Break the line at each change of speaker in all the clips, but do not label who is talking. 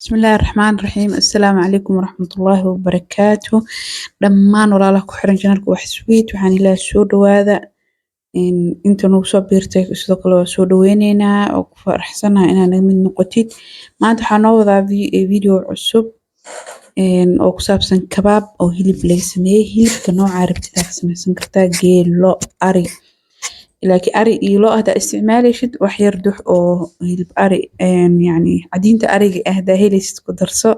بسم الله الرحمن الرحيم. السلام عليكم ورحمة الله وبركاته. dhammaan walaalaha ku xiran channelka wax sweet waxaan ilaahay soo dhawaada inta nagu soo biirtay sidoo kale waa soo dhaweyneynaa oo ku faraxsanahay inaad naga mid noqotid. Maanta waxaan noo wadaa video cusub oo ku saabsan kabaab oo hilib laga sameeyay. Hilibka nooca rabtid aad samaysan kartaa geel, lo, ari. laakiin ari iyo lo hada isticmaaleysid wax yar dux oo hilib ari yani cadiinta ariga ah hada helaysid ku darso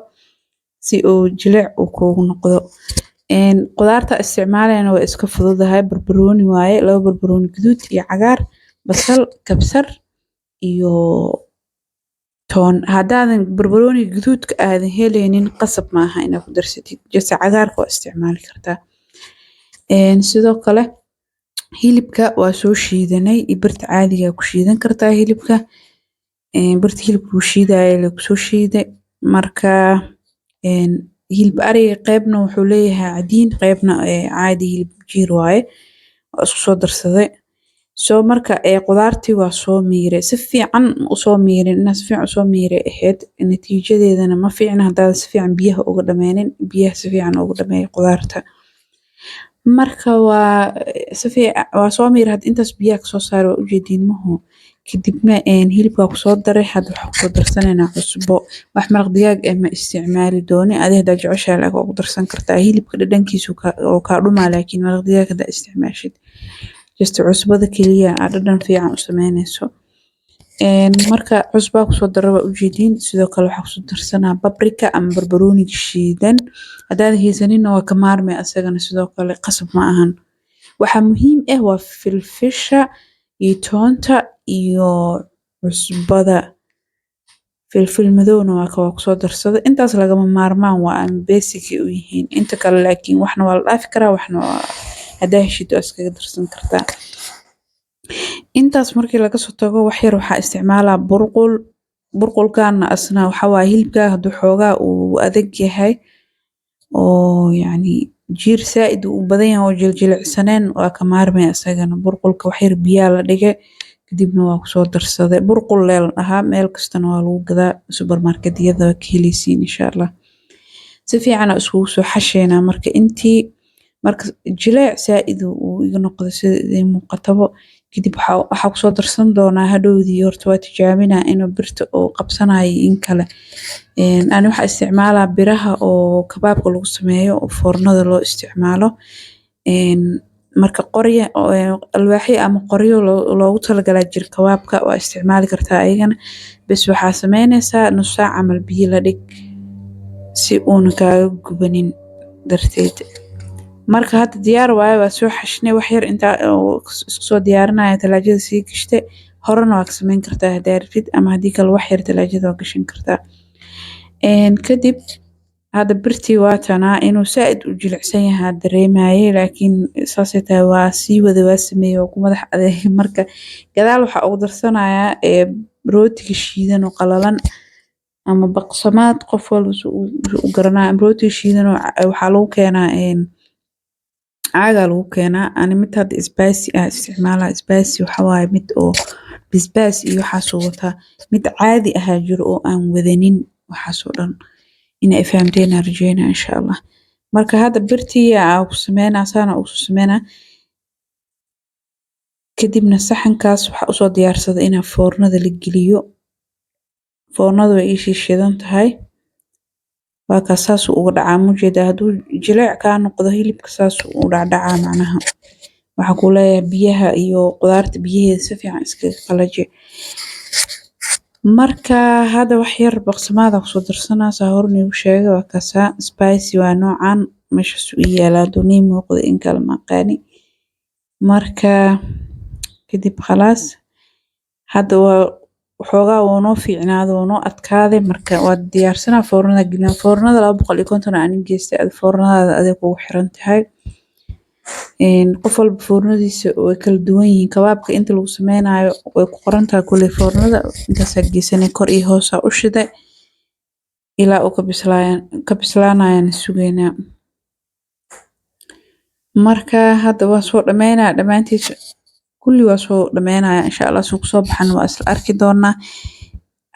si uu jilic uu kugu noqdo. qudaarta isticmaalayna waa iska fududahay. barbarooni waaye, laba barbarooni guduud iyo cagaar, basal, kabsar iyo toon. haddaadan barbarooni guduudka aadan helaynin qasab maaha inaad ku darsatid, just cagaarka waa isticmaali kartaa. sidoo kale hilibka waa soo shiidanay, birta caadiga ku shiidan kartaa hilibka. birta hilibka ku shiidayo la soo shiiday. marka hilib ariga qaybna wuxuu leeyahay cadiin, qaybna caadi hilib jiir waaye. waa isku soo darsaday. marka qudaartii waa soo miiray si fiican u soo miirin, inaad si fiican u soo miiray ahayd. natiijadeedana ma fiicna haddaad si fiican biyaha uga dhameynin. biyaha si fiican uga dhameey qudaarta. marka waa soo miiray had intaas biyaha kasoo saaray waa ujeediin maho. kadibna hilibka ku soo daray. hadda waxaan ku darsanayna cusbo. wax maraq digaag ma isticmaali dooni. adiga hadaa jeceshahay laakiin waa ku darsan kartaa. hilibka dhadhankiisu oo ka dhumaa, laakiin maraq digaag hadaa isticmaashid just cusbada kaliya aad dhadhan fiican u sameynayso. marka cusbaa ku soo daray waa ujeediin. sidoo kale waxaa ku soo darsanaa paprika ama barbarooni shiidan. haddaad haysanin waa ka maarmay asagana sidoo kale qasab ma ahan. waxa muhiim ah waa filfisha iyo toonta iyo cusbada. filfil madowna waa ku soo darsaday. intaas lagama maarmaan waa basic u yihiin. inta kale laakiin waxna waa la dhaafi karaa, waxna waa hadaa heshid waa iskaga darsan kartaa. intaas markii laga soo tago wax yar waxaa isticmaalaa burqul. burqulkaana asna waxa waa hilibka hadduu xoogaa uu adag yahay oo yani jiir saaid u badan yahay oo jilicsaneen waa ka maarmay asagana. burqulka wax yar biyaa la dhigay kadibna waa ku soo darsaday. burqul leel ahaa meel kastana waa lagu gadaa supermarketyada ka helaysiin insha Allah. si fiican iskugu soo xasheena marka intii marka jilic saaid uu iga noqdo sida muuqatabo. kadib waxa ku soo darsan doonaa hadhowdii. horta waa tijaabinaa inuu birta oo qabsanayo in kale. ani waxa isticmaalaa biraha oo kabaabka lagu sameeyo oo foornada loo isticmaalo. marka qoryo alwaaxyo ama qoryo loogu talagalay jir kabaabka waa isticmaali kartaa ayagana. bas waxaa sameynaysaa nus saac camal biyo la dhig si uuna kaaga gubanin darteed. marka hadda diyaar waaye waa soo xashnay. wax yar inta isku soo diyaarinaya talaajada sii gashtay. horena waa ka sameyn kartaa hadaa rabtid, ama haddii kale wax yar talaajada waa gashan kartaa. kadib hadda birtii waa tanaa inuu saaid u jilicsan yahay dareemaye, laakiin saasay tahay waa sii wada waa sameeyay oo ku madax adeeg. marka gadaal waxaa ugu darsanayaa rootiga shiidan oo qalalan ama baqsamaad qof walba u garanaa. rootiga shiidan waxaa lagu keenaa caaga lagu keenaa. ani mid hadda spicy ah isticmaalaa. spicy waxa waaye mid oo basbaas iyo waxaas wataa. mid caadi ah jiro oo aan wadanin waxaas oo dhan. inay fahamteen arjeyna insha Allah. marka hadda birtii aan ku sameynaa saana u sameynaa. kadibna saxankaas waxa u soo diyaarsaday inaan foornada la geliyo. foornadu way ii shiidan tahay. waa ka saas ugu dhacaa mujeeda. hadduu jilic ka noqdo hilibka saas u dhacdhacaa macnaha. waxa ku leeyahay biyaha iyo qudaarta biyaheeda si fiican iskaga qalaji. marka hadda wax yar baqsamaad ku soo darsanaa. saa horni u sheegay waa kaasa spicy waa noocan meeshaas u yaalaa doonii muuqdo in kala maqaani. marka kadib khalaas hadda waa waxoogaa uu noo fiicnaado oo noo adkaaday. marka waa diyaarsanaa foornada gelina. foornada 250 aan geystay. foornada adeeg ugu xiran tahay. qof walba foornadiisa way kala duwan yihiin. kabaabka inta lagu sameynayo way ku qoran tahay kulli foornada intaas geysanay kor iyo hoos u shiday ilaa uu ka bislaanayaan sugeynaa. marka hadda waa soo dhameynaa dhamaantiisa kulli waa soo dhameynaa insha Allah. soo baxan waa isla arki doonaa.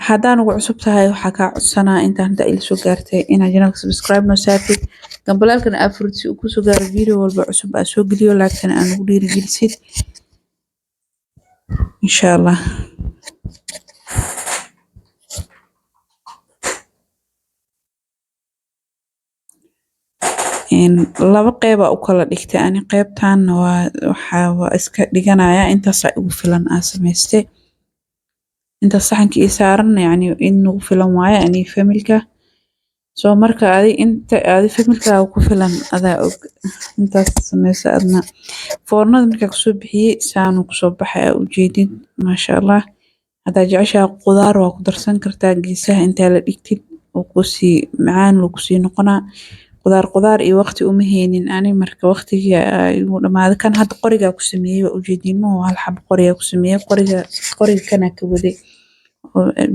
haddaan ugu cusub tahay waxaa kaa codsanaa intaan hadda ila soo gaartay inaad channelka subscribe noo saartid gambalaalkana aad furtid si uu kusoo gaaro video walba cusub aa soo geliyo laagtana aan ugu dhiirigelisid insha allah. laba qeyba u kala dhigtay ani qeybtan waa iska dhiganaya intaas ugu filan aan samaystay inta saxanka ii saaran yani in ugu filan waaye ani familka soo marka inta familka ku filan adaa og intaas samaysa adna foornada markaa kusoo bixiyay saan kusoo baxay ujeedin maasha allah. hadaa jeceshahay qudaar waa ku darsan kartaa geesaha intaa la dhigtid oo kusii macaan loo kusii noqonaa qudaar iyo waqti uma haynin ani marka waqtiga igu dhamaaday kan hadda qoriga ku sameeyay waa ujeedin ma hal xab qoriga ku sameeyay qoriga kana ka waday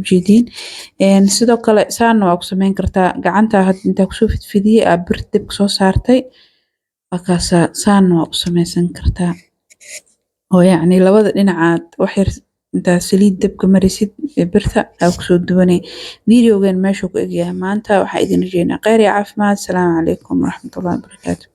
ujeedin sidoo kale saan waa ku sameyn kartaa gacanta had inta ku soo fidfidiyay aad bir dib soo saartay akaasa saan waa ku sameysan kartaa oo yani labada dhinacaad wax yar inta saliid dabka marisid birta aad ku soo duwanay videogan meesha ku egyahay maanta waxa idin rajeynaa khayr iyo caafimaad. Assalaamu calaykum waraxmatullaahi wabarakaatuh.